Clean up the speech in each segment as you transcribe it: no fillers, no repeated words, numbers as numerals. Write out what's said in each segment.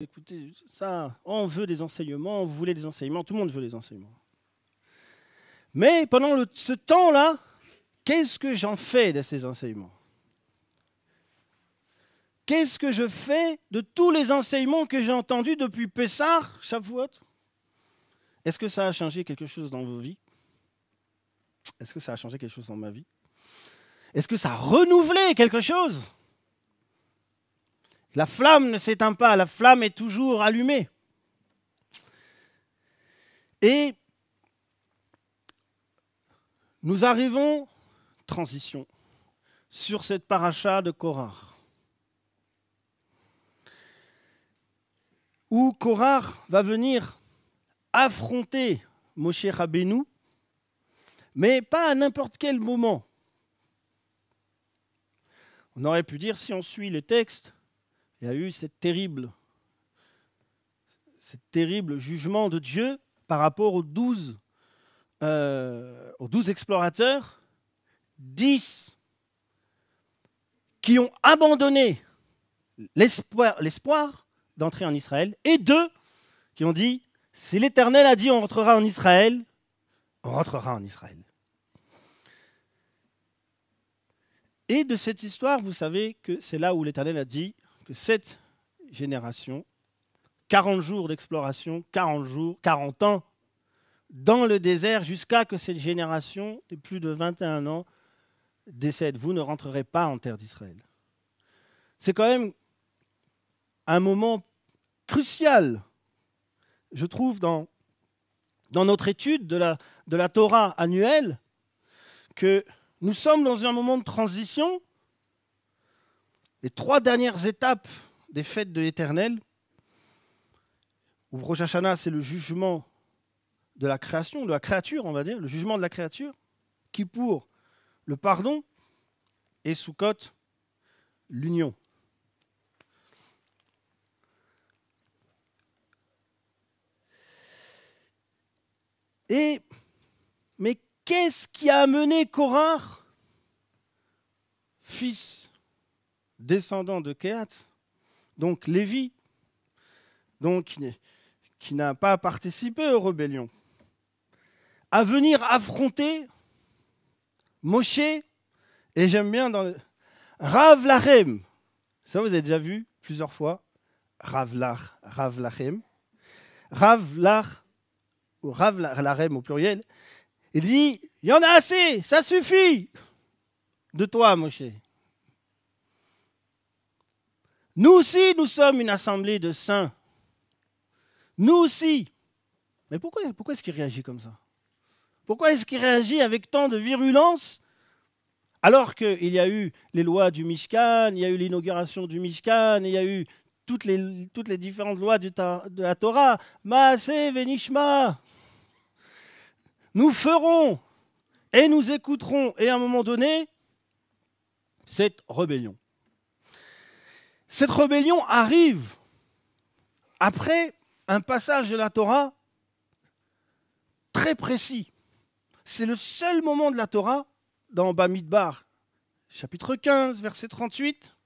Écoutez, ça, on veut des enseignements, vous voulez des enseignements, tout le monde veut des enseignements. Mais pendant ce temps-là, qu'est-ce que j'en fais de ces enseignements? Qu'est-ce que je fais de tous les enseignements que j'ai entendus depuis Pessah, Shavuot? Est-ce que ça a changé quelque chose dans vos vies? Est-ce que ça a changé quelque chose dans ma vie? Est-ce que ça a renouvelé quelque chose? La flamme ne s'éteint pas, la flamme est toujours allumée. Et nous arrivons, transition, sur cette paracha de Korach, où Korach va venir affronter Moshe Rabbeinu, mais pas à n'importe quel moment. On aurait pu dire, si on suit le texte, il y a eu cette terrible jugement de Dieu par rapport aux 12 explorateurs, 10 qui ont abandonné l'espoir d'entrer en Israël, et 2 qui ont dit, si l'Éternel a dit on rentrera en Israël, on rentrera en Israël. Et de cette histoire, vous savez que c'est là où l'Éternel a dit que cette génération, 40 jours d'exploration, 40 ans dans le désert, jusqu'à que cette génération de plus de 21 ans décède. Vous ne rentrerez pas en terre d'Israël. C'est quand même un moment crucial, je trouve, dans notre étude de la Torah annuelle, que nous sommes dans un moment de transition. Les 3 dernières étapes des fêtes de l'Éternel, où Rosh Hashanah, c'est le jugement de la création, de la créature, on va dire, le jugement de la créature, Kippour, le pardon, et Sukkot, l'union. Mais qu'est-ce qui a amené Korach, fils, descendant de Kehat, donc Lévi, donc qui n'a pas participé aux rébellions, à venir affronter Moshe, et j'aime bien dans Rav Lachem. Ça, vous avez déjà vu plusieurs fois, Rav Lachem. Rav Lachem au pluriel. Il dit, il y en a assez, ça suffit de toi, Moshe. Nous aussi, nous sommes une assemblée de saints. Nous aussi. Mais pourquoi est-ce qu'il réagit comme ça? Pourquoi est-ce qu'il réagit avec tant de virulence alors qu'il y a eu les lois du Mishkan, il y a eu l'inauguration du Mishkan, il y a eu toutes les différentes lois de la Torah, Maaseh Venishma. Nous ferons et nous écouterons, et à un moment donné, cette rébellion. Cette rébellion arrive après un passage de la Torah très précis. C'est le seul moment de la Torah, dans Bamidbar, chapitre 15, verset 38,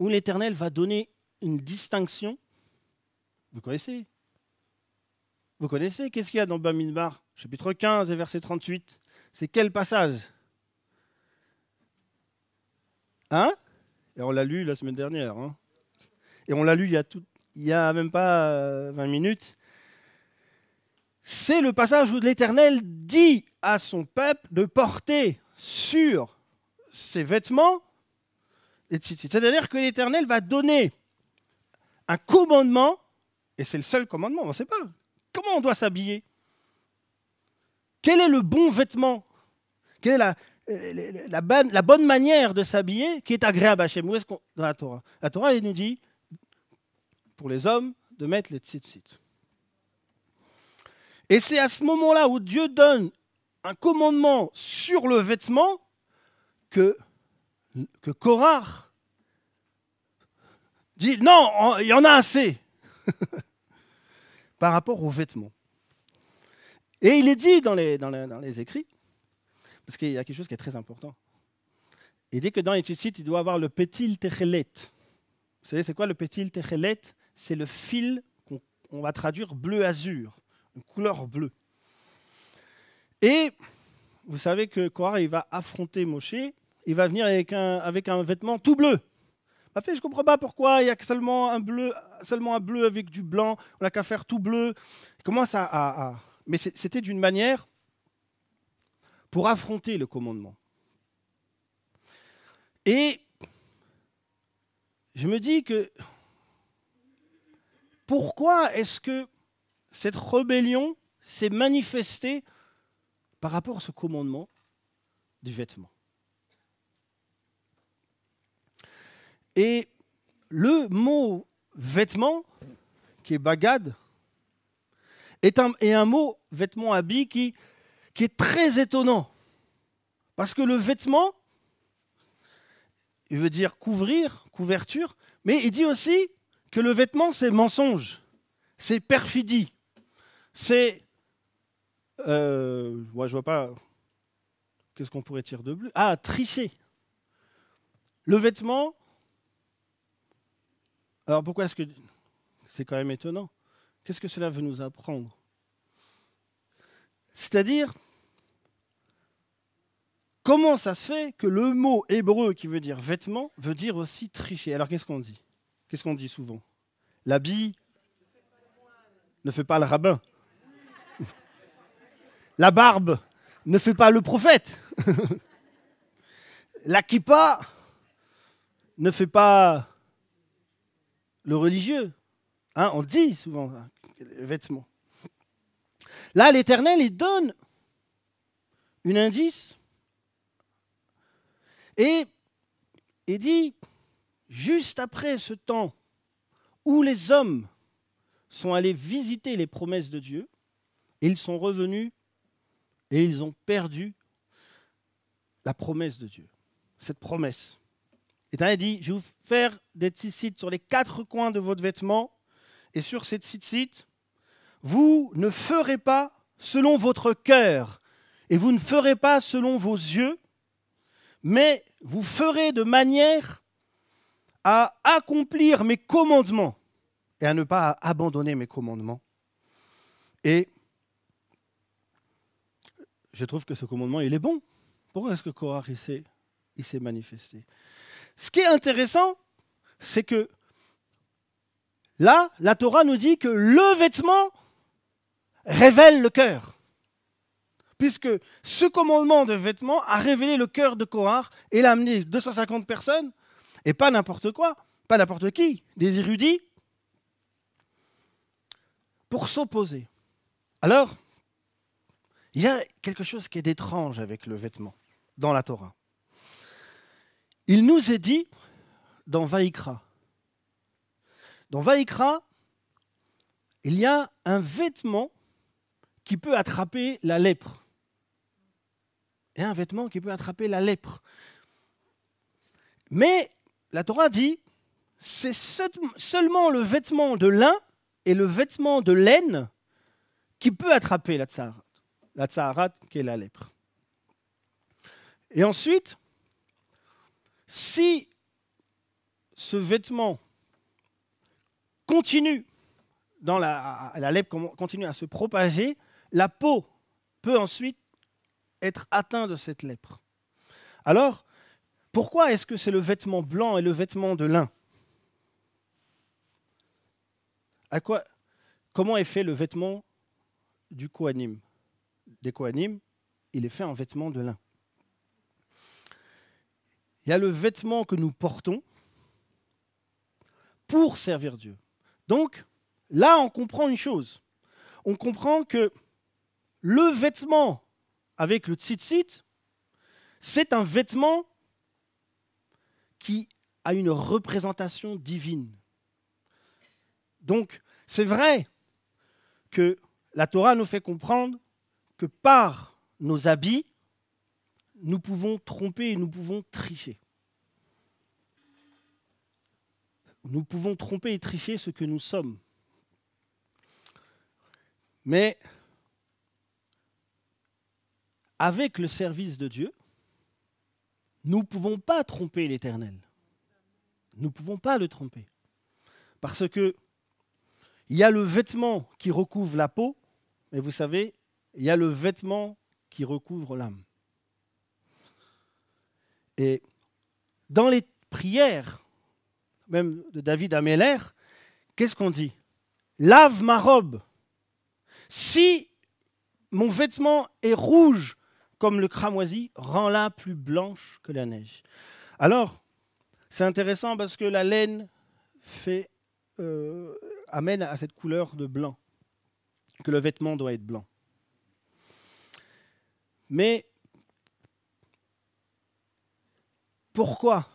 où l'Éternel va donner une distinction. Vous connaissez? Vous connaissez qu'est-ce qu'il y a dans Bamidbar, chapitre 15 et verset 38? C'est quel passage? Hein? Et on l'a lu la semaine dernière. Hein? Et on l'a lu il y a même pas 20 minutes. C'est le passage où l'Éternel dit à son peuple de porter sur ses vêtements, c'est-à-dire que l'Éternel va donner un commandement, et c'est le seul commandement, on ne sait pas. Comment on doit s'habiller? Quel est le bon vêtement? Quelle est la bonne manière de s'habiller qui est agréable à Hachem? Où est-ce qu'on dans la Torah? La Torah, elle nous dit, pour les hommes, de mettre les tzitzit. Et c'est à ce moment-là où Dieu donne un commandement sur le vêtement que Korach dit non, il y en a assez par rapport aux vêtements. Et il est dit dans les écrits, parce qu'il y a quelque chose qui est très important. Il dit que dans les tzitzit, il doit avoir le pétil techelet. Vous savez, c'est quoi le pétil techelet? c'est le fil qu'on va traduire bleu-azur, une couleur bleue. Et vous savez que Korah, il va affronter Moshe, il va venir avec un vêtement tout bleu. Je ne comprends pas pourquoi il y a seulement un bleu avec du blanc, on n'a qu'à faire tout bleu. Il commence Mais c'était d'une manière pour affronter le commandement. Et je me dis que pourquoi est-ce que cette rébellion s'est manifestée par rapport à ce commandement du vêtement? Et le mot vêtement, qui est bagad, est un mot vêtement, habit, qui est très étonnant. Parce que le vêtement, il veut dire couvrir, couverture, mais il dit aussi que le vêtement, c'est mensonge, c'est perfidie, c'est... je vois pas... Qu'est-ce qu'on pourrait dire de bleu? Ah, tricher. Le vêtement... Alors pourquoi est-ce que... C'est quand même étonnant. Qu'est-ce que cela veut nous apprendre? C'est-à-dire, comment ça se fait que le mot hébreu qui veut dire vêtement veut dire aussi tricher? Alors qu'est-ce qu'on dit? Qu'est-ce qu'on dit souvent? L'habit ne fait pas le rabbin. La barbe ne fait pas le prophète. La kippa ne fait pas le religieux. Hein, on dit souvent les vêtements. Là, l'Éternel, il donne un indice et il dit, juste après ce temps où les hommes sont allés visiter les promesses de Dieu, ils sont revenus et ils ont perdu la promesse de Dieu. Cette promesse. L'Éternel dit, je vais vous faire des tzitzit sur les 4 coins de votre vêtement, et sur ces tzitzit, vous ne ferez pas selon votre cœur, et vous ne ferez pas selon vos yeux, mais vous ferez de manière à accomplir mes commandements, et à ne pas abandonner mes commandements. Et je trouve que ce commandement, il est bon. Pourquoi est-ce que Korah, il s'est manifesté? Ce qui est intéressant, c'est que là, la Torah nous dit que le vêtement révèle le cœur. Puisque ce commandement de vêtement a révélé le cœur de Korah et l'a amené 250 personnes, et pas n'importe quoi, pas n'importe qui, des érudits, pour s'opposer. Alors, il y a quelque chose qui est d'étrange avec le vêtement dans la Torah. Il nous est dit dans Vaïkra. Dans Vaïkra, il y a un vêtement qui peut attraper la lèpre. Et un vêtement qui peut attraper la lèpre. Mais la Torah dit, c'est seulement le vêtement de lin et le vêtement de laine qui peut attraper la tsaharat. La tsaharat qui est la lèpre. Et ensuite, si ce vêtement continue, la lèpre continue à se propager, la peau peut ensuite être atteinte de cette lèpre. Alors, pourquoi est-ce que c'est le vêtement blanc et le vêtement de lin? Comment est fait le vêtement du Kohanim? Des Kohanim, il est fait en vêtement de lin. Il y a le vêtement que nous portons pour servir Dieu. Donc, là, on comprend une chose. On comprend que le vêtement avec le tzitzit, c'est un vêtement qui a une représentation divine. Donc, c'est vrai que la Torah nous fait comprendre que par nos habits, nous pouvons tromper et nous pouvons tricher. Nous pouvons tromper et tricher ce que nous sommes. Mais avec le service de Dieu, nous ne pouvons pas tromper l'Éternel. Nous ne pouvons pas le tromper. Parce que Il y a le vêtement qui recouvre la peau, mais vous savez, il y a le vêtement qui recouvre l'âme. Et dans les prières, même de David Améler, qu'est-ce qu'on dit? Lave ma robe. Si mon vêtement est rouge comme le cramoisi, rends-la plus blanche que la neige. Alors, c'est intéressant parce que la laine amène à cette couleur de blanc, que le vêtement doit être blanc. Mais pourquoi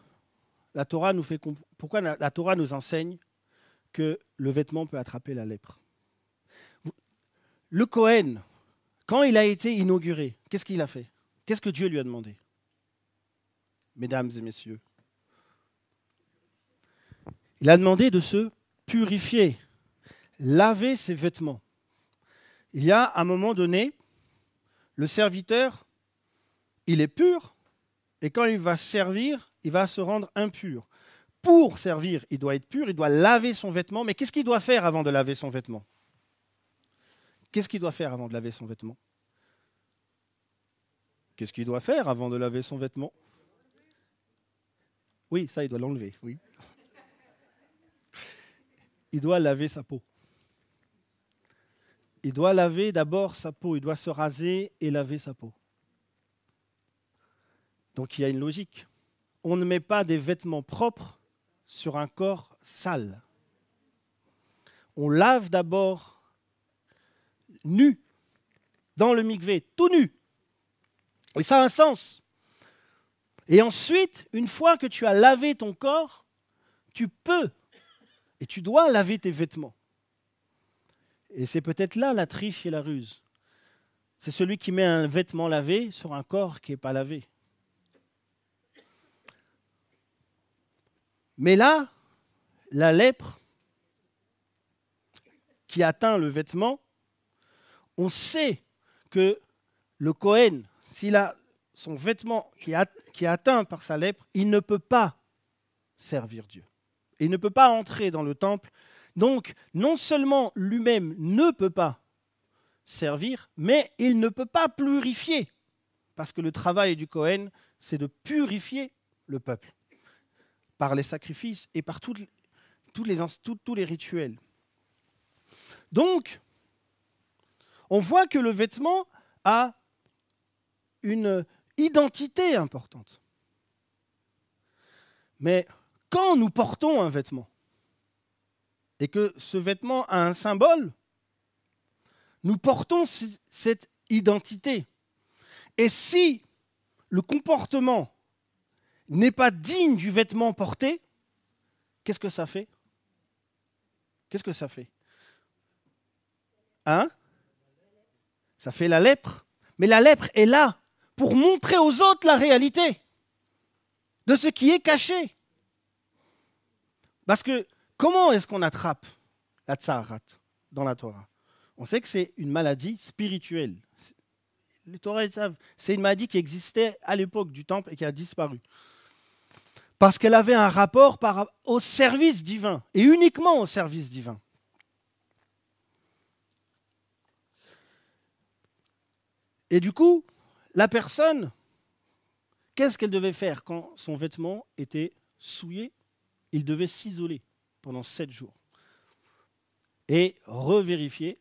la Torah nous enseigne que le vêtement peut attraper la lèpre? Le Kohen, quand il a été inauguré, qu'est-ce qu'il a fait? Qu'est-ce que Dieu lui a demandé? Mesdames et messieurs, il a demandé de se purifier, laver ses vêtements. Il y a un moment donné, le serviteur, il est pur, et quand il va servir, il va se rendre impur. Pour servir, il doit être pur, il doit laver son vêtement, mais qu'est-ce qu'il doit faire avant de laver son vêtement? Qu'est-ce qu'il doit faire avant de laver son vêtement? Qu'est-ce qu'il doit faire avant de laver son vêtement? Oui, ça, il doit l'enlever, oui. Il doit laver sa peau. Il doit laver d'abord sa peau, il doit se raser et laver sa peau. Donc il y a une logique. On ne met pas des vêtements propres sur un corps sale. On lave d'abord nu, dans le mikvé, tout nu. Et ça a un sens. Et ensuite, une fois que tu as lavé ton corps, tu peux et tu dois laver tes vêtements. Et c'est peut-être là la triche et la ruse. C'est celui qui met un vêtement lavé sur un corps qui n'est pas lavé. Mais là, la lèpre qui atteint le vêtement, on sait que le Kohen, s'il a son vêtement qui est atteint par sa lèpre, il ne peut pas servir Dieu. Il ne peut pas entrer dans le temple. Donc, non seulement lui-même ne peut pas servir, mais il ne peut pas purifier. Parce que le travail du Kohen, c'est de purifier le peuple par les sacrifices et par tous les rituels. Donc, on voit que le vêtement a une identité importante. Mais quand nous portons un vêtement, et que ce vêtement a un symbole, nous portons cette identité. Et si le comportement n'est pas digne du vêtement porté, qu'est-ce que ça fait? Qu'est-ce que ça fait? Hein? Ça fait la lèpre. Mais la lèpre est là pour montrer aux autres la réalité de ce qui est caché. Parce que comment est-ce qu'on attrape la tsaharat dans la Torah? On sait que c'est une maladie spirituelle. Les Torahs savent, c'est une maladie qui existait à l'époque du temple et qui a disparu. Parce qu'elle avait un rapport au service divin, et uniquement au service divin. Et du coup, la personne, qu'est-ce qu'elle devait faire quand son vêtement était souillé? Il devait s'isoler pendant 7 jours et revérifier.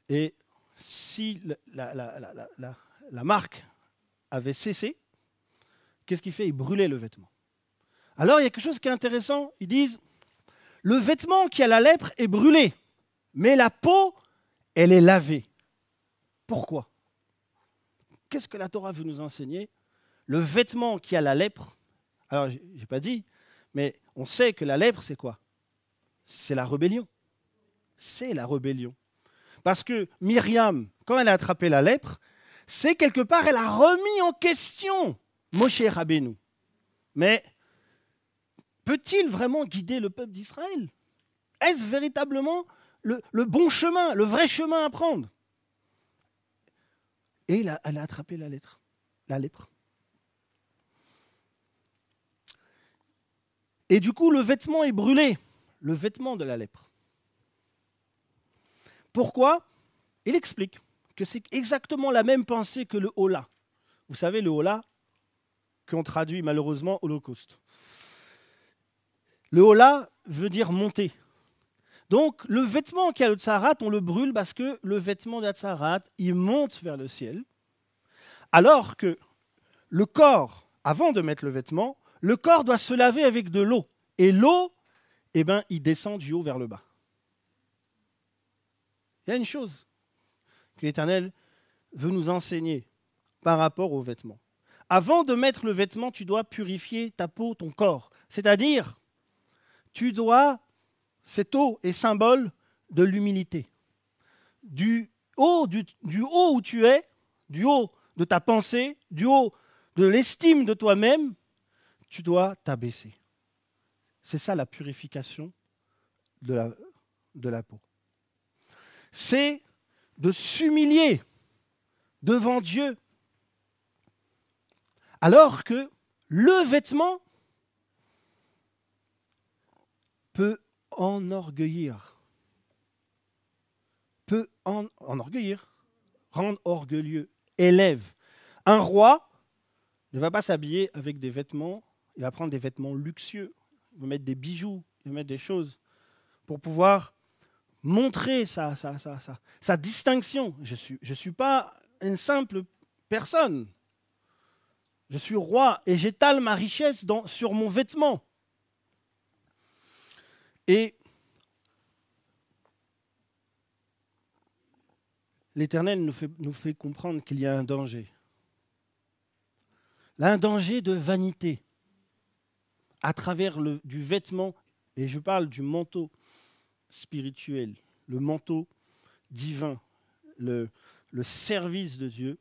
Et si la marque avait cessé, qu'est-ce qu'il fait? Il brûlait le vêtement. Alors il y a quelque chose qui est intéressant. Ils disent, le vêtement qui a la lèpre est brûlé, mais la peau, elle est lavée. Pourquoi? Qu'est-ce que la Torah veut nous enseigner? Le vêtement qui a la lèpre, alors je n'ai pas dit, mais on sait que la lèpre, c'est quoi? C'est la rébellion. C'est la rébellion. Parce que Myriam, quand elle a attrapé la lèpre, c'est quelque part, elle a remis en question Moshe Rabbeinu. Mais peut-il vraiment guider le peuple d'Israël? Est-ce véritablement le bon chemin, le vrai chemin à prendre? Et elle a attrapé la lèpre. Et du coup, le vêtement est brûlé, le vêtement de la lèpre. Pourquoi? Il explique que c'est exactement la même pensée que le Hola. Vous savez, le Hola, qu'on traduit malheureusement Holocauste. Le Hola veut dire monter. Donc, le vêtement qui a le Tsarat, on le brûle parce que le vêtement de Tsarat, il monte vers le ciel. Alors que le corps, avant de mettre le vêtement, le corps doit se laver avec de l'eau. Et l'eau, eh ben, il descend du haut vers le bas. Il y a une chose que l'Éternel veut nous enseigner par rapport aux vêtements. Avant de mettre le vêtement, tu dois purifier ta peau, ton corps. C'est-à-dire, cette eau est symbole de l'humilité. Du haut où tu es, du haut de ta pensée, du haut de l'estime de toi-même, tu dois t'abaisser. C'est ça la purification de la peau. C'est de s'humilier devant Dieu. Alors que le vêtement peut enorgueillir, rendre orgueilleux, élève. Un roi ne va pas s'habiller avec des vêtements, il va prendre des vêtements luxueux, il va mettre des bijoux, il va mettre des choses pour pouvoir montrer sa distinction. Je suis pas une simple personne. Je suis roi et j'étale ma richesse sur mon vêtement. Et l'Éternel nous fait comprendre qu'il y a un danger. Un danger de vanité à travers du vêtement, et je parle du manteau spirituel, le manteau divin, le service de Dieu,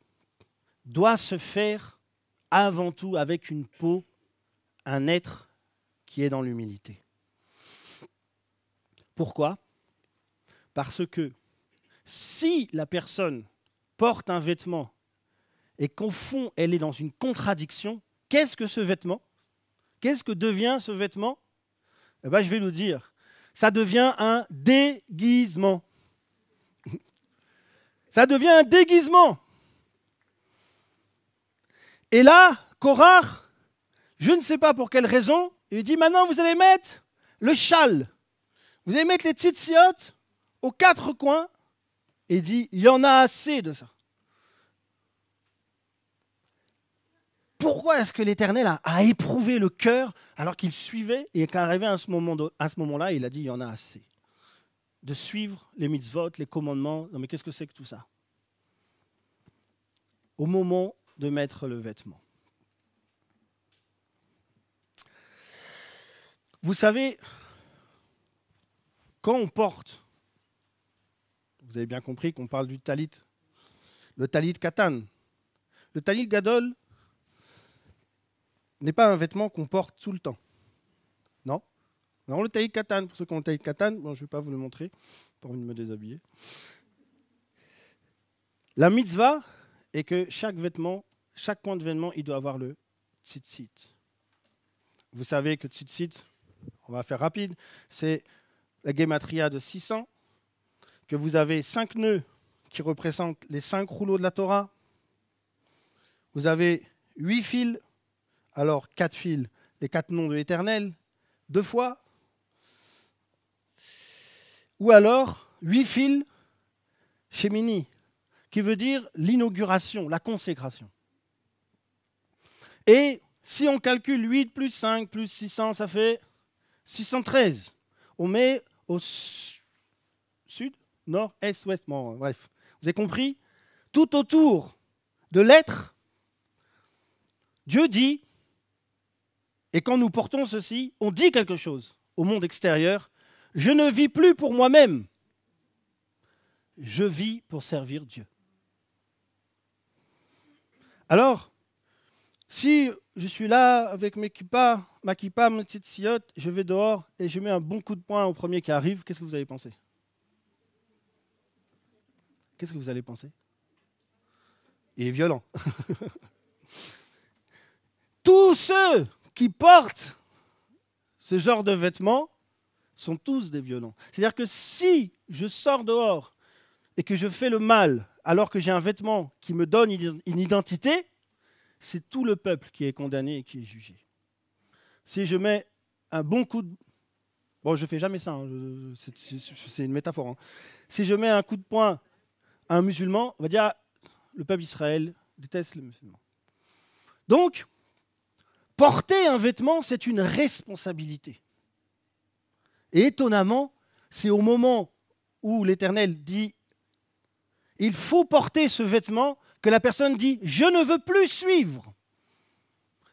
doit se faire avant tout avec une peau, un être qui est dans l'humilité. Pourquoi? Parce que si la personne porte un vêtement et qu'au fond, elle est dans une contradiction, qu'est-ce que ce vêtement? Qu'est-ce que devient ce vêtement? Eh bien, je vais vous dire, ça devient un déguisement. Ça devient un déguisement. Et là, Korach, je ne sais pas pour quelle raison, il dit maintenant vous allez mettre le châle, vous allez mettre les tzitziot aux quatre coins, et il dit il y en a assez de ça. Pourquoi est-ce que l'Éternel a éprouvé le cœur alors qu'il suivait et qu'arrivé à ce moment-là, il a dit il y en a assez de suivre les mitzvot, les commandements. Non mais qu'est-ce que c'est que tout ça? Au moment de mettre le vêtement. Vous savez, quand on porte, vous avez bien compris qu'on parle du talit, le talit katan. Le talit gadol n'est pas un vêtement qu'on porte tout le temps. Non. Non, le talit katan, pour ceux qui ont le talit katan, bon, je ne vais pas vous le montrer, pas envie de me déshabiller. La mitzvah est que chaque coin de vêtement, il doit avoir le tzitzit. Vous savez que tzitzit, on va faire rapide, c'est la gematria de 600, que vous avez 5 nœuds qui représentent les 5 rouleaux de la Torah. Vous avez 8 fils, alors 4 fils, les 4 noms de l'Éternel, 2 fois. Ou alors 8 fils, Shemini, qui veut dire l'inauguration, la consécration. Et si on calcule 8 plus 5 plus 600, ça fait 613. On met au sud, nord, est, ouest, bon, bref. Vous avez compris? Tout autour de l'être, Dieu dit, et quand nous portons ceci, on dit quelque chose au monde extérieur, je ne vis plus pour moi-même, je vis pour servir Dieu. Alors, si je suis là avec ma kippa, mon tzitzit, je vais dehors et je mets un bon coup de poing au premier qui arrive, qu'est-ce que vous allez penser? Qu'est-ce que vous allez penser? Il est violent. Tous ceux qui portent ce genre de vêtements sont tous des violents. C'est-à-dire que si je sors dehors, et que je fais le mal alors que j'ai un vêtement qui me donne une identité, c'est tout le peuple qui est condamné et qui est jugé. Si je mets un bon coup de... Bon, je ne fais jamais ça, hein, c'est une métaphore. Hein. Si je mets un coup de poing à un musulman, on va dire le peuple d'Israël déteste les musulmans. Donc, porter un vêtement, c'est une responsabilité. Et étonnamment, c'est au moment où l'Éternel dit « il faut porter ce vêtement » que la personne dit « je ne veux plus suivre.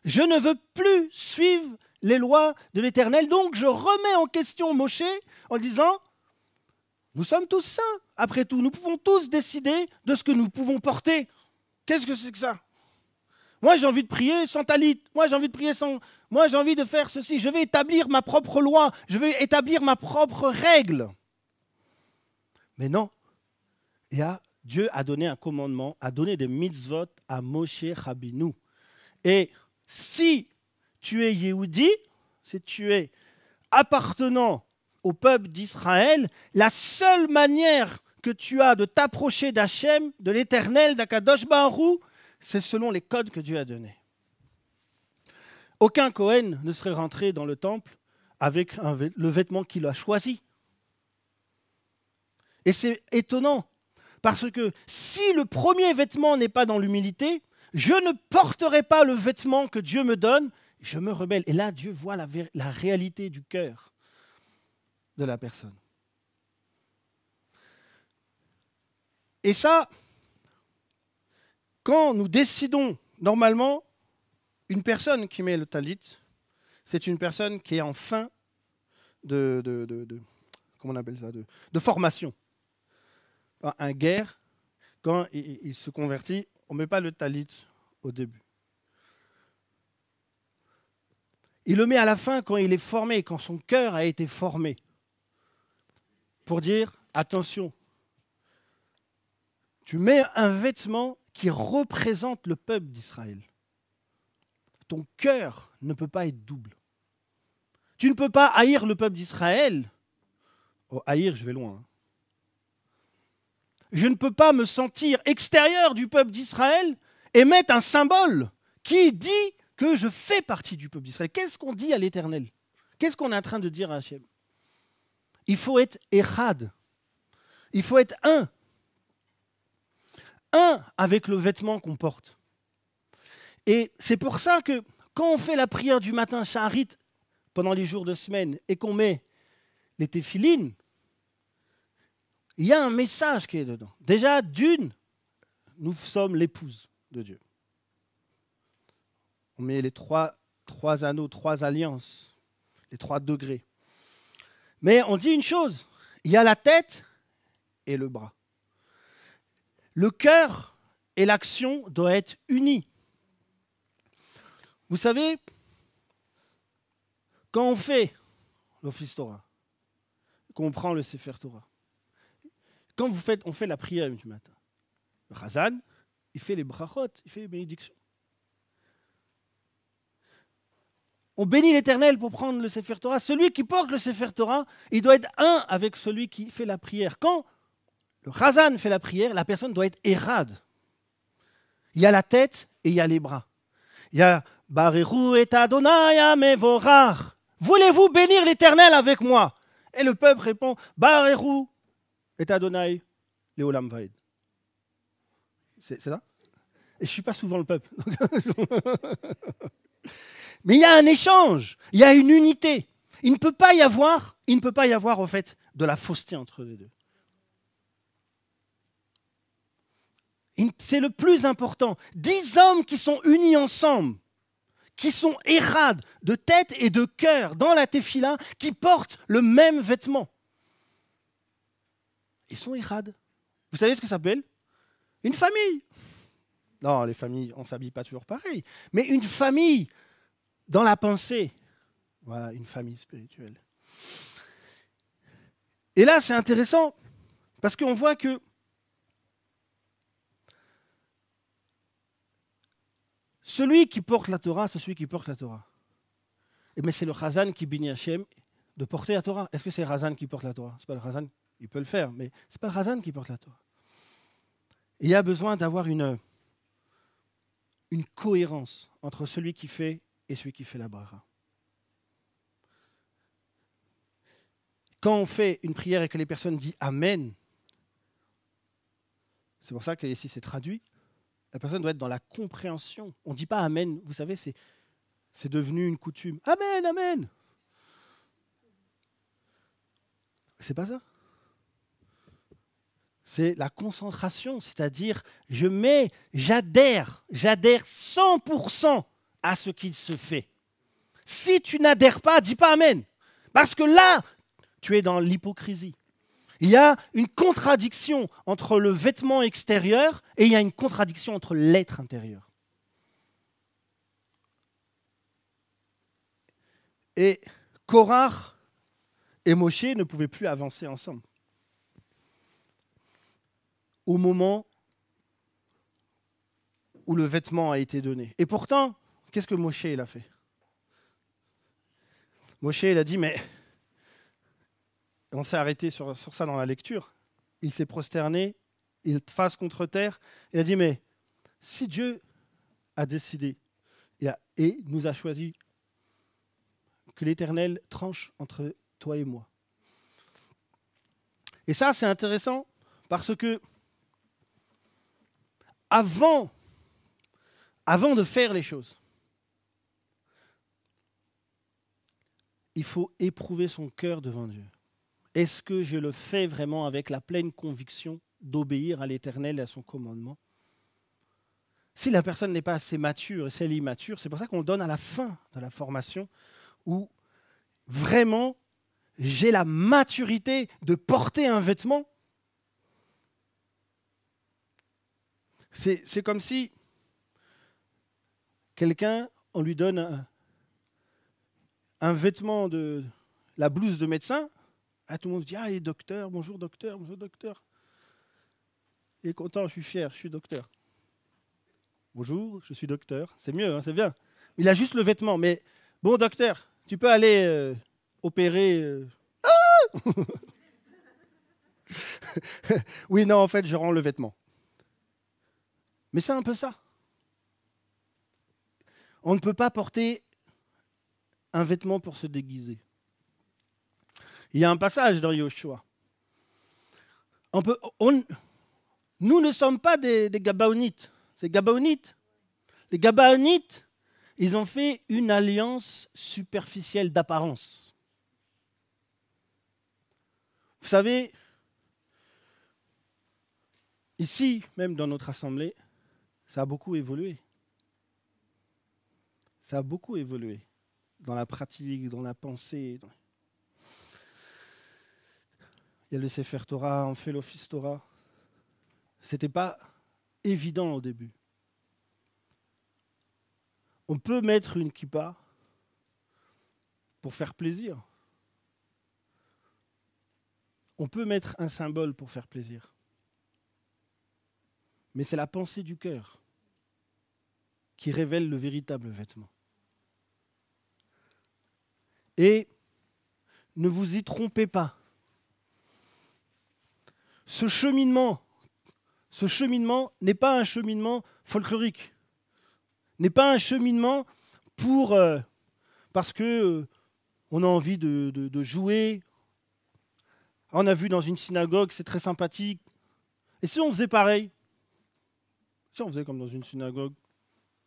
Je ne veux plus suivre les lois de l'Éternel. Donc je remets en question Moshe en disant « nous sommes tous saints. Après tout, nous pouvons tous décider de ce que nous pouvons porter. Qu'est-ce que c'est que ça ? Moi, j'ai envie de prier sans talit. Moi, j'ai envie de prier sans... Moi, j'ai envie de faire ceci. Je vais établir ma propre loi. Je vais établir ma propre règle. » Mais non. Dieu a donné un commandement, a donné des mitzvot à Moshe Rabbeinu. Et si tu es Yehudi, si tu es appartenant au peuple d'Israël, la seule manière que tu as de t'approcher d'Hachem, de l'Éternel, d'Akadosh Baruch Hu, c'est selon les codes que Dieu a donnés. Aucun Kohen ne serait rentré dans le temple avec le vêtement qu'il a choisi. Et c'est étonnant, parce que si le premier vêtement n'est pas dans l'humilité, je ne porterai pas le vêtement que Dieu me donne, je me rebelle. Et là, Dieu voit la réalité du cœur de la personne. Et ça, quand nous décidons, normalement, une personne qui met le talit, c'est une personne qui est en fin comment on appelle ça, de formation. Un guerre, quand il se convertit, on ne met pas le talit au début. Il le met à la fin quand il est formé, quand son cœur a été formé. Pour dire, attention, tu mets un vêtement qui représente le peuple d'Israël. Ton cœur ne peut pas être double. Tu ne peux pas haïr le peuple d'Israël. Oh, haïr, je vais loin. Hein. Je ne peux pas me sentir extérieur du peuple d'Israël et mettre un symbole qui dit que je fais partie du peuple d'Israël. Qu'est-ce qu'on dit à l'Éternel? Qu'est-ce qu'on est en train de dire à Hachem? Il faut être echad. Il faut être un. Un avec le vêtement qu'on porte. Et c'est pour ça que quand on fait la prière du matin, Shaharit, pendant les jours de semaine, et qu'on met les téphilines, il y a un message qui est dedans. Déjà, d'une, nous sommes l'épouse de Dieu. On met les trois anneaux, 3 alliances, les 3 degrés. Mais on dit une chose, il y a la tête et le bras. Le cœur et l'action doivent être unis. Vous savez, quand on fait l'office Torah, qu'on prend le Sefer Torah, quand on fait la prière du matin, le Chazan, il fait les brachot, il fait les bénédictions. On bénit l'Éternel pour prendre le Sefer Torah. Celui qui porte le Sefer Torah, il doit être un avec celui qui fait la prière. Quand le Chazan fait la prière, la personne doit être érad. Il y a la tête et il y a les bras. Il y a Barechu et Adonai mevorach. Voulez-vous bénir l'Éternel avec moi? Et le peuple répond Barechu et Adonai leolam vaed. C'est ça? Et je ne suis pas souvent le peuple. Mais il y a un échange, il y a une unité. Il ne peut pas y avoir au fait de la fausseté entre les deux. C'est le plus important. 10 hommes qui sont unis ensemble, qui sont érades de tête et de cœur dans la tefila, qui portent le même vêtement. Ils sont érades. Vous savez ce que ça s'appelle? Une famille. Non, les familles, on ne s'habille pas toujours pareil. Mais une famille dans la pensée. Voilà, une famille spirituelle. Et là, c'est intéressant, parce qu'on voit que celui qui porte la Torah, c'est celui qui porte la Torah. Et mais c'est le Chazan qui bénit Hachem de porter la Torah. Est-ce que c'est le Chazan qui porte la Torah? Ce n'est pas le Chazan, il peut le faire, mais ce n'est pas le Chazan qui porte la Torah. Il y a besoin d'avoir une cohérence entre celui qui fait et celui qui fait la bracha. Quand on fait une prière et que les personnes disent Amen, c'est pour ça que ici c'est traduit, la personne doit être dans la compréhension. On ne dit pas Amen, vous savez, c'est devenu une coutume. Amen, Amen. C'est pas ça. C'est la concentration, c'est-à-dire j'adhère 100% à ce qu'il se fait. Si tu n'adhères pas, dis pas Amen. Parce que là, tu es dans l'hypocrisie. Il y a une contradiction entre le vêtement extérieur et il y a une contradiction entre l'être intérieur. Et Korach et Moshe ne pouvaient plus avancer ensemble. Au moment où le vêtement a été donné. Et pourtant, qu'est-ce que Moshe il a fait? Moshe il a dit, mais on s'est arrêté sur ça dans la lecture. Il s'est prosterné, il face contre terre. Il a dit, mais si Dieu a décidé et nous a choisi que l'Éternel tranche entre toi et moi. Et ça, c'est intéressant parce que avant de faire les choses, il faut éprouver son cœur devant Dieu. Est-ce que je le fais vraiment avec la pleine conviction d'obéir à l'Éternel et à son commandement? Si la personne n'est pas assez mature et si elle est immature, c'est pour ça qu'on donne à la fin de la formation où vraiment j'ai la maturité de porter un vêtement. C'est comme si quelqu'un, on lui donne un vêtement de la blouse de médecin. Ah, tout le monde se dit, ah, il est docteur, bonjour docteur, bonjour docteur. Il est content, je suis fier, je suis docteur. Bonjour, je suis docteur. C'est mieux, hein, c'est bien. Il a juste le vêtement, mais bon docteur, tu peux aller opérer. Ah oui, non, en fait, je rends le vêtement. Mais c'est un peu ça. On ne peut pas porter un vêtement pour se déguiser. Il y a un passage dans Yoshua. Nous ne sommes pas des Gabaonites. C'est Gabaonites. Les Gabaonites, ils ont fait une alliance superficielle d'apparence. Vous savez, ici, même dans notre assemblée, ça a beaucoup évolué. Ça a beaucoup évolué dans la pratique, dans la pensée. Il y a le Sefer Torah, on fait l'office Torah. Ce n'était pas évident au début. On peut mettre une kippa pour faire plaisir. On peut mettre un symbole pour faire plaisir. Mais c'est la pensée du cœur qui révèle le véritable vêtement. Et ne vous y trompez pas. Ce cheminement n'est pas un cheminement folklorique, n'est pas un cheminement parce que on a envie de jouer. On a vu dans une synagogue, c'est très sympathique. Et si on faisait pareil? Si on faisait comme dans une synagogue,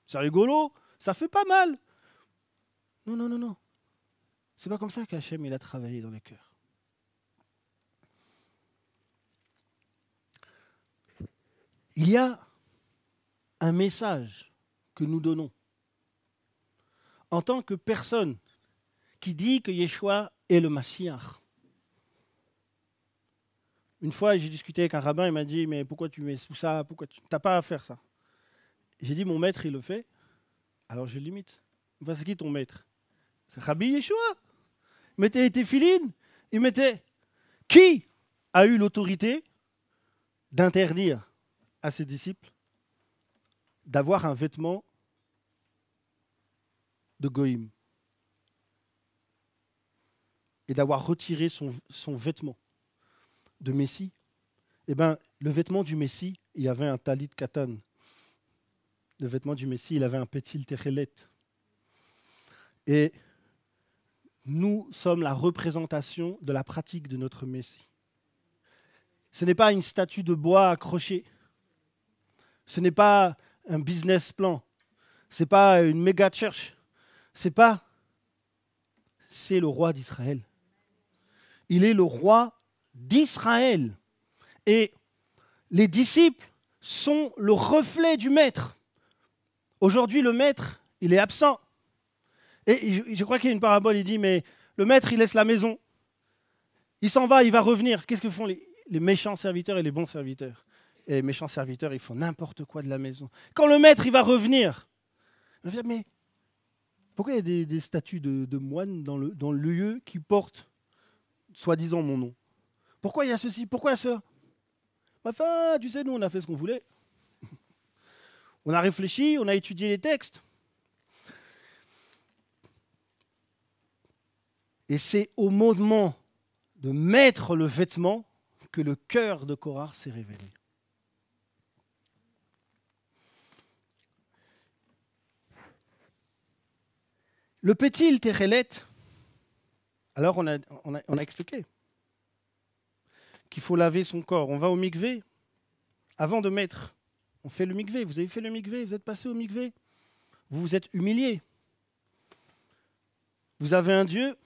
c'est rigolo, ça fait pas mal. Non, non, non, non. C'est pas comme ça qu'Hachem il a travaillé dans les cœurs. Il y a un message que nous donnons en tant que personne qui dit que Yeshua est le Mashiach. Une fois, j'ai discuté avec un rabbin, il m'a dit, mais pourquoi tu mets tout ça? Pourquoi tu n'as pas à faire ça? J'ai dit, mon maître, il le fait, alors je l'imite. Enfin, c'est qui ton maître? C'est Rabbi Yeshua. Il mettait les téphilines, il mettait... Qui a eu l'autorité d'interdire à ses disciples d'avoir un vêtement de goïm et d'avoir retiré son vêtement de Messie eh ben, le vêtement du Messie, il y avait un talit katan. Le vêtement du Messie, il avait un petit techelet. Et nous sommes la représentation de la pratique de notre Messie. Ce n'est pas une statue de bois accrochée. Ce n'est pas un business plan. Ce n'est pas une méga church. C'est le roi d'Israël. Il est le roi d'Israël. Et les disciples sont le reflet du maître. Aujourd'hui, le maître, il est absent. Et je crois qu'il y a une parabole, il dit, mais le maître, il laisse la maison. Il s'en va, il va revenir. Qu'est-ce que font les méchants serviteurs et les bons serviteurs? Et les méchants serviteurs, ils font n'importe quoi de la maison. Quand le maître, il va revenir, il va dire, mais pourquoi il y a des statues de moines dans le lieu qui portent, soi-disant, mon nom? Pourquoi il y a ceci? Pourquoi il y a cela? Enfin, tu sais, nous, on a fait ce qu'on voulait. On a réfléchi, on a étudié les textes. Et c'est au moment de mettre le vêtement que le cœur de Korah s'est révélé. Le petit Techelet, alors on a expliqué qu'il faut laver son corps. On va au mikvé avant de mettre. On fait le mikvé. Vous avez fait le mikvé, vous êtes passé au mikvé. Vous vous êtes humilié. Vous avez un Dieu.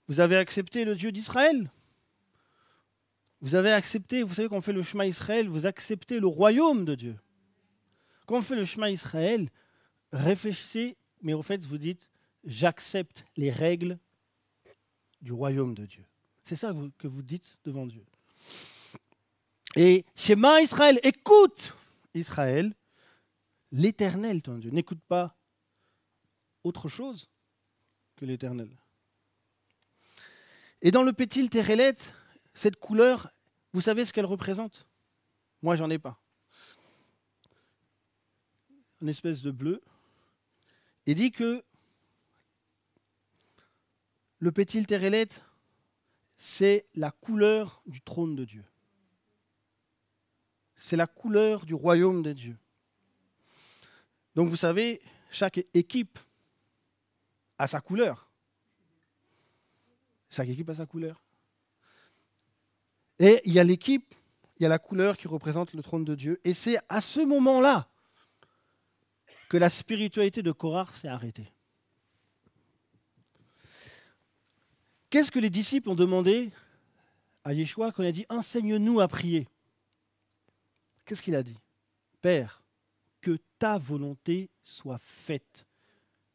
Vous avez accepté le Dieu d'Israël. Vous avez accepté, vous savez, quand on fait le Shema Israël, vous acceptez le royaume de Dieu. Quand on fait le Shema Israël, réfléchissez, mais en fait, vous dites, j'accepte les règles du royaume de Dieu. C'est ça que vous dites devant Dieu. Et Shema Israël, écoute Israël, l'Éternel, ton Dieu. N'écoute pas autre chose que l'Éternel. Et dans le Petit Techelet, cette couleur, vous savez ce qu'elle représente? Moi, j'en ai pas. Une espèce de bleu. Il dit que le Petit Techelet, c'est la couleur du trône de Dieu. C'est la couleur du royaume de Dieu. Donc vous savez, chaque équipe a sa couleur. Chaque équipe a sa couleur. Et il y a l'équipe, il y a la couleur qui représente le trône de Dieu. Et c'est à ce moment-là que la spiritualité de Korah s'est arrêtée. Qu'est-ce que les disciples ont demandé à Yeshua quand il a dit « Enseigne-nous à prier ». Qu'est-ce qu'il a dit? « Père, que ta volonté soit faite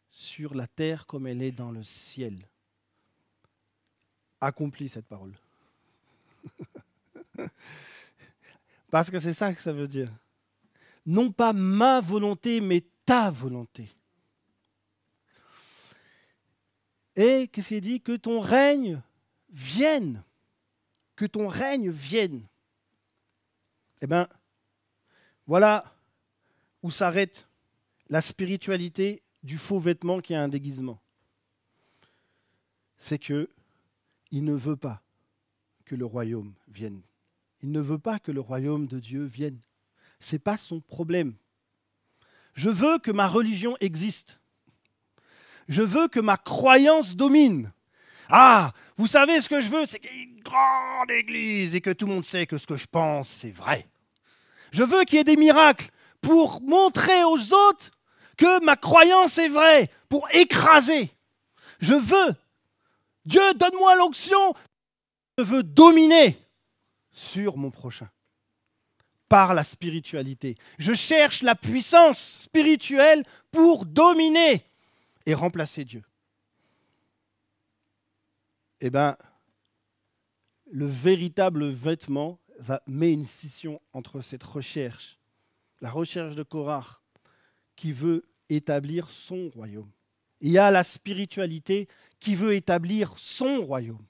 sur la terre comme elle est dans le ciel. » Accomplis cette parole. Parce que c'est ça que ça veut dire. Non pas ma volonté, mais ta volonté. Et qu'est-ce qu'il dit? Que ton règne vienne. Que ton règne vienne. Eh bien, voilà où s'arrête la spiritualité du faux vêtement qui a un déguisement. C'est que il ne veut pas que le royaume vienne. Il ne veut pas que le royaume de Dieu vienne. Ce n'est pas son problème. Je veux que ma religion existe. Je veux que ma croyance domine. Ah, vous savez ce que je veux, c'est qu'il y ait une grande église et que tout le monde sait que ce que je pense, c'est vrai. Je veux qu'il y ait des miracles pour montrer aux autres que ma croyance est vraie, pour écraser. Je veux. Dieu, donne-moi l'onction. Je veux dominer sur mon prochain par la spiritualité. Je cherche la puissance spirituelle pour dominer et remplacer Dieu. Eh bien, le véritable vêtement met une scission entre cette recherche, la recherche de Korah, qui veut établir son royaume. Il y a la spiritualité qui veut établir son royaume.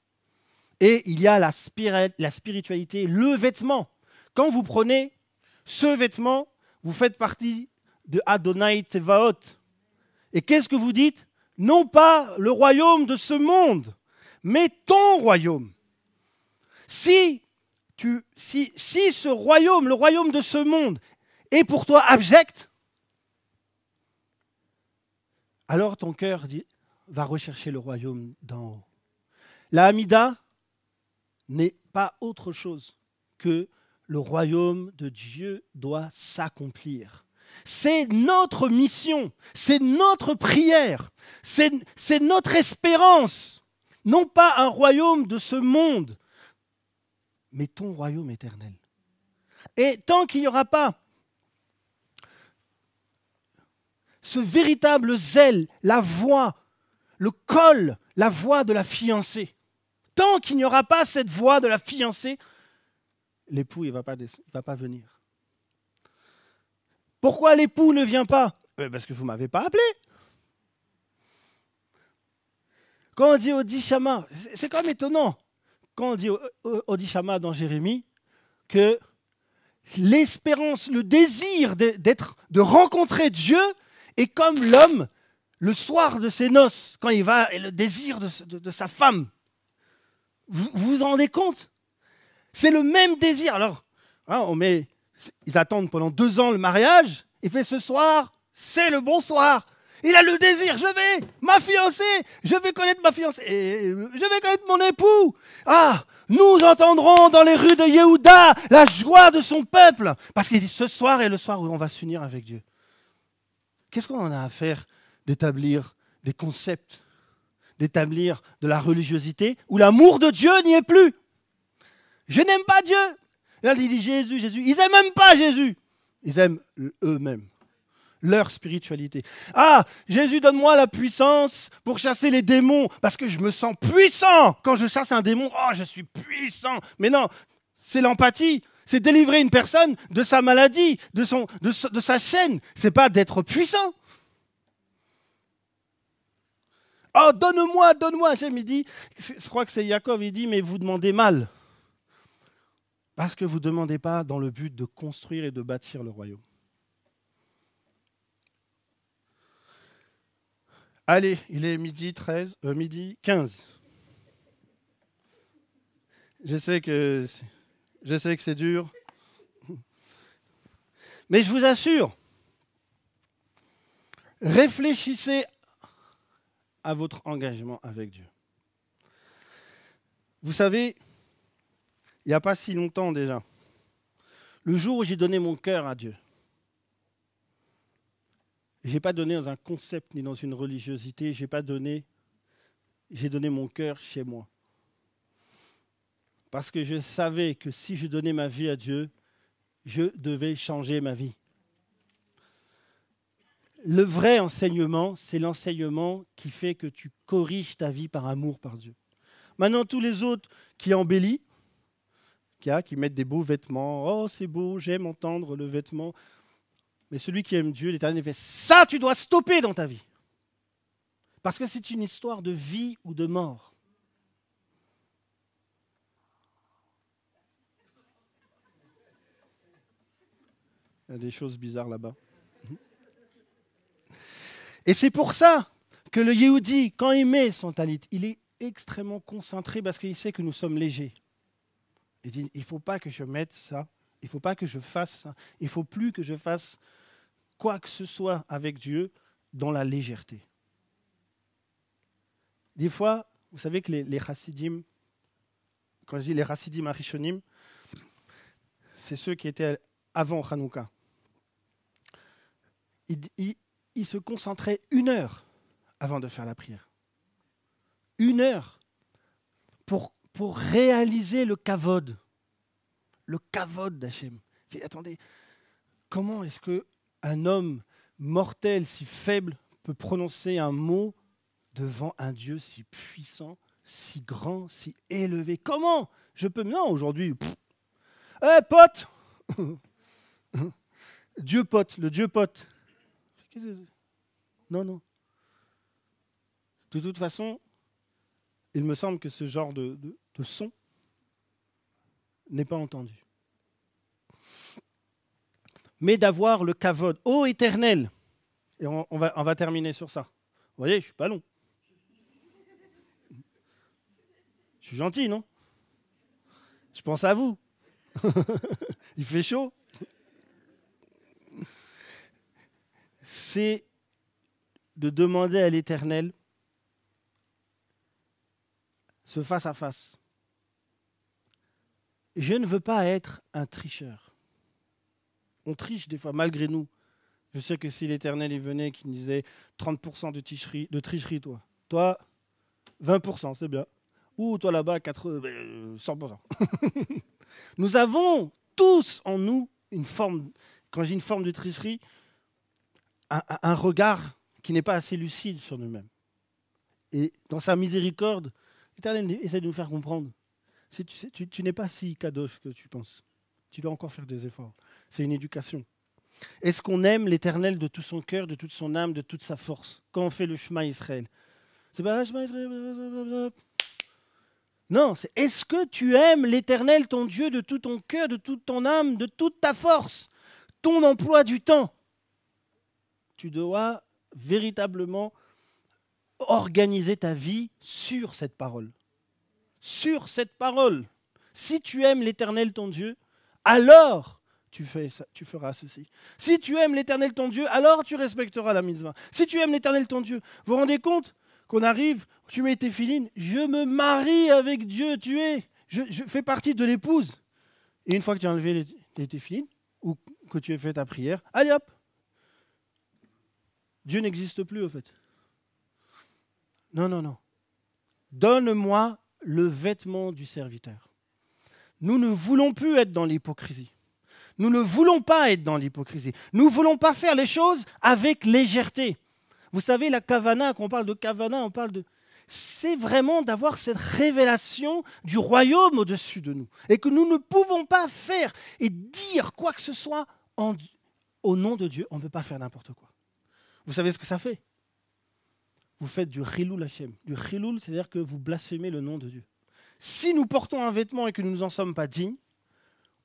Et il y a la spiritualité, le vêtement. Quand vous prenez ce vêtement, vous faites partie de Adonai Tsevaot. Et qu'est-ce que vous dites? Non pas le royaume de ce monde, mais ton royaume. Si si ce royaume, le royaume de ce monde, est pour toi abject, alors ton cœur va rechercher le royaume d'en haut. La Hamida n'est pas autre chose que le royaume de Dieu doit s'accomplir. C'est notre mission, c'est notre prière, c'est notre espérance. Non pas un royaume de ce monde, mais ton royaume éternel. Et tant qu'il n'y aura pas ce véritable zèle, la voix, le col, la voix de la fiancée, tant qu'il n'y aura pas cette voix de la fiancée, l'époux il va pas venir. Pourquoi l'époux ne vient pas? Parce que vous ne m'avez pas appelé. Quand on dit Odishama, c'est quand même étonnant, quand on dit Odishama dans Jérémie, que l'espérance, le désir de rencontrer Dieu est comme l'homme le soir de ses noces, quand il va, et le désir de sa femme. Vous vous rendez compte? C'est le même désir. Alors, ils attendent pendant 2 ans le mariage, il fait ce soir, c'est le bon soir. Il a le désir, ma fiancée, je vais connaître ma fiancée, et je vais connaître mon époux. Ah, nous entendrons dans les rues de Yehuda la joie de son peuple. Parce qu'il dit, ce soir est le soir où on va s'unir avec Dieu. Qu'est-ce qu'on en a à faire d'établir des concepts, d'établir de la religiosité où l'amour de Dieu n'y est plus? Je n'aime pas Dieu. Là, il dit Jésus, Jésus. Ils n'aiment même pas Jésus. Ils aiment eux-mêmes. Leur spiritualité. Ah, Jésus, donne-moi la puissance pour chasser les démons, parce que je me sens puissant. Quand je chasse un démon, oh, je suis puissant. Mais non, c'est l'empathie. C'est délivrer une personne de sa maladie, de sa chaîne. C'est pas d'être puissant. Oh, donne-moi. Hachem, il dit, je crois que c'est Yaakov, il dit, mais vous demandez mal. Parce que vous ne demandez pas dans le but de construire et de bâtir le royaume. Allez, il est midi 15. Je sais que c'est dur. Mais je vous assure, réfléchissez à votre engagement avec Dieu. Vous savez, il n'y a pas si longtemps déjà, le jour où j'ai donné mon cœur à Dieu, je n'ai pas donné dans un concept ni dans une religiosité, j'ai donné mon cœur chez moi. Parce que je savais que si je donnais ma vie à Dieu, je devais changer ma vie. Le vrai enseignement, c'est l'enseignement qui fait que tu corriges ta vie par amour par Dieu. Maintenant, tous les autres qui embellissent, qui mettent des beaux vêtements, oh c'est beau, j'aime entendre le vêtement. Mais celui qui aime Dieu, l'Éternel fait ça, tu dois stopper dans ta vie. Parce que c'est une histoire de vie ou de mort. Il y a des choses bizarres là-bas. Et c'est pour ça que le Yehudi, quand il met son talit, il est extrêmement concentré parce qu'il sait que nous sommes légers. Il dit, il ne faut pas que je mette ça, il ne faut pas que je fasse ça, il ne faut plus que je fasse quoi que ce soit avec Dieu dans la légèreté. Des fois, vous savez que les chassidim, quand je dis les chassidim arishonim, c'est ceux qui étaient avant Hanouka. Ils se concentraient 1 heure avant de faire la prière. 1 heure pour réaliser le kavod d'Hachem. Attendez, comment est-ce qu'un homme mortel si faible peut prononcer un mot devant un Dieu si puissant, si grand, si élevé? Comment je peux... Non, aujourd'hui, pote Dieu pote, le Dieu pote. Non. De toute façon, il me semble que ce genre de son n'est pas entendu. Mais d'avoir le kavod, ô éternel, et on va terminer sur ça. Vous voyez, je ne suis pas long. Je suis gentil, non? Je pense à vous. Il fait chaud. C'est de demander à l'Éternel ce face à face. Je ne veux pas être un tricheur. On triche des fois, malgré nous. Je sais que si l'Éternel venait et qu'il me disait 30% de tricherie, toi, 20%, c'est bien. Ou toi là-bas, 100%. Nous avons tous en nous une forme, quand j'ai une forme de tricherie, un regard qui n'est pas assez lucide sur nous-mêmes. Et dans sa miséricorde, l'Éternel essaie de nous faire comprendre. Tu n'es pas si kadosh que tu penses. Tu dois encore faire des efforts. C'est une éducation. Est-ce qu'on aime l'Éternel de tout son cœur, de toute son âme, de toute sa force, quand on fait le Shema Israël? C'est pas le Shema Israël. Non, c'est est-ce que tu aimes l'Éternel, ton Dieu, de tout ton cœur, de toute ton âme, de toute ta force, ton emploi du temps? Tu dois véritablement organiser ta vie sur cette parole. Sur cette parole. Si tu aimes l'Éternel, ton Dieu, alors tu feras ceci. Si tu aimes l'Éternel, ton Dieu, alors tu respecteras la mitzvah. Si tu aimes l'Éternel, ton Dieu, vous vous rendez compte qu'on arrive, tu mets tes filines, je me marie avec Dieu, je fais partie de l'épouse. Et une fois que tu as enlevé tes filines, ou que tu as fait ta prière, allez hop, Dieu n'existe plus au fait. Non. Donne-moi le vêtement du serviteur. Nous ne voulons plus être dans l'hypocrisie. Nous ne voulons pas être dans l'hypocrisie. Nous ne voulons pas faire les choses avec légèreté. Vous savez, la kavana, quand on parle de kavana, on parle de... C'est vraiment d'avoir cette révélation du royaume au-dessus de nous. Et que nous ne pouvons pas faire et dire quoi que ce soit au nom de Dieu. On ne peut pas faire n'importe quoi. Vous savez ce que ça fait? Vous faites du Chilul Hashem. Du Chilul, c'est-à-dire que vous blasphémez le nom de Dieu. Si nous portons un vêtement et que nous ne nous en sommes pas dignes,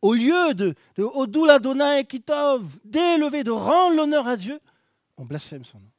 au lieu de Odul Adonai Kitov, d'élever, de rendre l'honneur à Dieu, on blasphème son nom.